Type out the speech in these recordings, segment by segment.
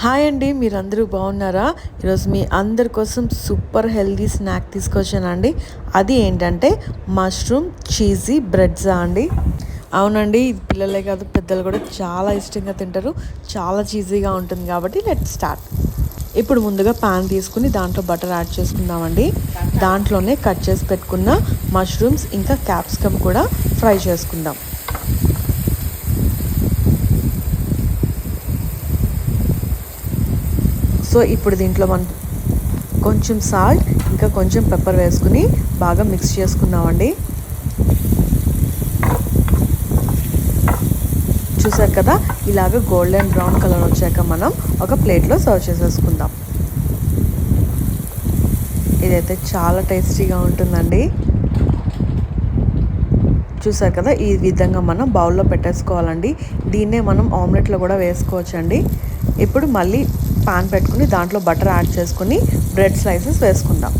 Hi అండి, మీరందరూ బాగున్నారా? ఈరోజు మీ అందరి కోసం సూపర్ హెల్దీ స్నాక్ తీసుకొచ్చానండి. అది ఏంటంటే మష్రూమ్ చీజీ బ్రెడ్సా అండి. అవునండి, ఇది పిల్లలే కాదు పెద్దలు కూడా చాలా ఇష్టంగా తింటారు. చాలా చీజీగా ఉంటుంది కాబట్టి లెట్ స్టార్ట్. ఇప్పుడు ముందుగా పాన్ తీసుకుని దాంట్లో బటర్ యాడ్ చేసుకుందామండి. దాంట్లోనే కట్ చేసి పెట్టుకున్న మష్రూమ్స్ ఇంకా క్యాప్సికమ్ కూడా ఫ్రై చేసుకుందాం. సో ఇప్పుడు దీంట్లో మనం కొంచెం సాల్ట్ ఇంకా కొంచెం పెప్పర్ వేసుకుని బాగా మిక్స్ చేసుకుందామండి. చూసారు కదా, ఇలాగ గోల్డెన్ బ్రౌన్ కలర్ వచ్చాక మనం ఒక ప్లేట్లో సర్వ్ చేసేసుకుందాం. ఇదైతే చాలా టేస్టీగా ఉంటుందండి. చూసారు కదా, ఈ విధంగా మనం బౌల్లో పెట్టేసుకోవాలండి. దీన్నే మనం ఆమ్లెట్లో కూడా వేసుకోవచ్చండి. ఇప్పుడు మళ్ళీ పాన్ పెట్టుకుని దాంట్లో బటర్ యాడ్ చేసుకుని బ్రెడ్ స్లైసెస్ వేసుకుందాం.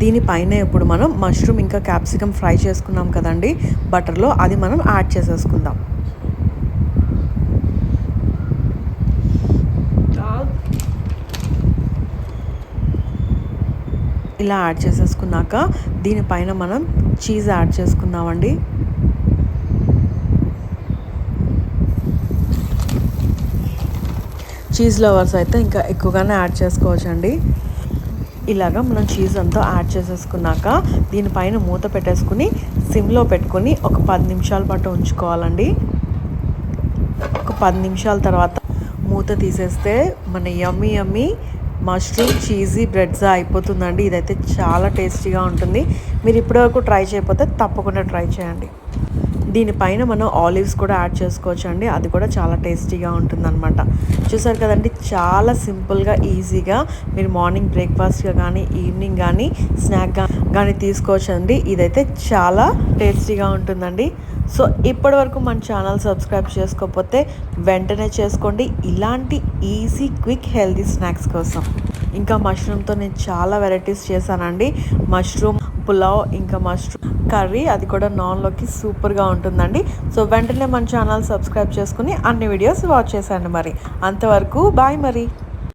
దీనిపైన ఇప్పుడు మనం మష్రూమ్ ఇంకా క్యాప్సికమ్ ఫ్రై చేసుకున్నాం కదండి బటర్లో, అది మనం యాడ్ చేసేసుకుందాం. ఇలా యాడ్ చేసేసుకున్నాక దీనిపైన మనం చీజ్ యాడ్ చేసుకుందామండి. చీజ్ లవర్స్ అయితే ఇంకా ఎక్కువగానే యాడ్ చేసుకోవచ్చండి. ఇలాగా మనం చీజ్ అంతా యాడ్ చేసేసుకున్నాక దీనిపైన మూత పెట్టేసుకుని సిమ్లో పెట్టుకుని ఒక 10 నిమిషాల పాటు ఉంచుకోవాలండి. ఒక 10 నిమిషాల తర్వాత మూత తీసేస్తే మన యమ్మీ మష్రూమ్ చీజీ బ్రెడ్సా అయిపోతుందండి. ఇదైతే చాలా టేస్టీగా ఉంటుంది. మీరు ఇప్పటివరకు ట్రై చేయకపోతే తప్పకుండా ట్రై చేయండి. దీనిపైన మనం ఆలివ్స్ కూడా యాడ్ చేసుకోవచ్చు అండి. అది కూడా చాలా టేస్టీగా ఉంటుందన్నమాట. చూసారు కదండి, చాలా సింపుల్గా ఈజీగా మీరు మార్నింగ్ బ్రేక్ఫాస్ట్గా కానీ ఈవినింగ్ కానీ స్నాక్గా కానీ తీసుకోవచ్చు అండి. ఇదైతే చాలా టేస్టీగా ఉంటుందండి. సో ఇప్పటివరకు మన ఛానల్ సబ్స్క్రైబ్ చేసుకోకపోతే వెంటనే చేసుకోండి, ఇలాంటి ఈజీ క్విక్ హెల్తీ స్నాక్స్ కోసం. ఇంకా మష్రూమ్తో నేను చాలా వెరైటీస్ చేశానండి. మష్రూమ్ పులావ్ ఇంకా మష్రూమ్ కర్రీ, అది కూడా నాన్లోకి సూపర్గా ఉంటుందండి. సో వెంటనే మన ఛానల్ సబ్స్క్రైబ్ చేసుకుని అన్ని వీడియోస్ వాచ్ చేశాను. మరి అంతవరకు బాయ్ మరి.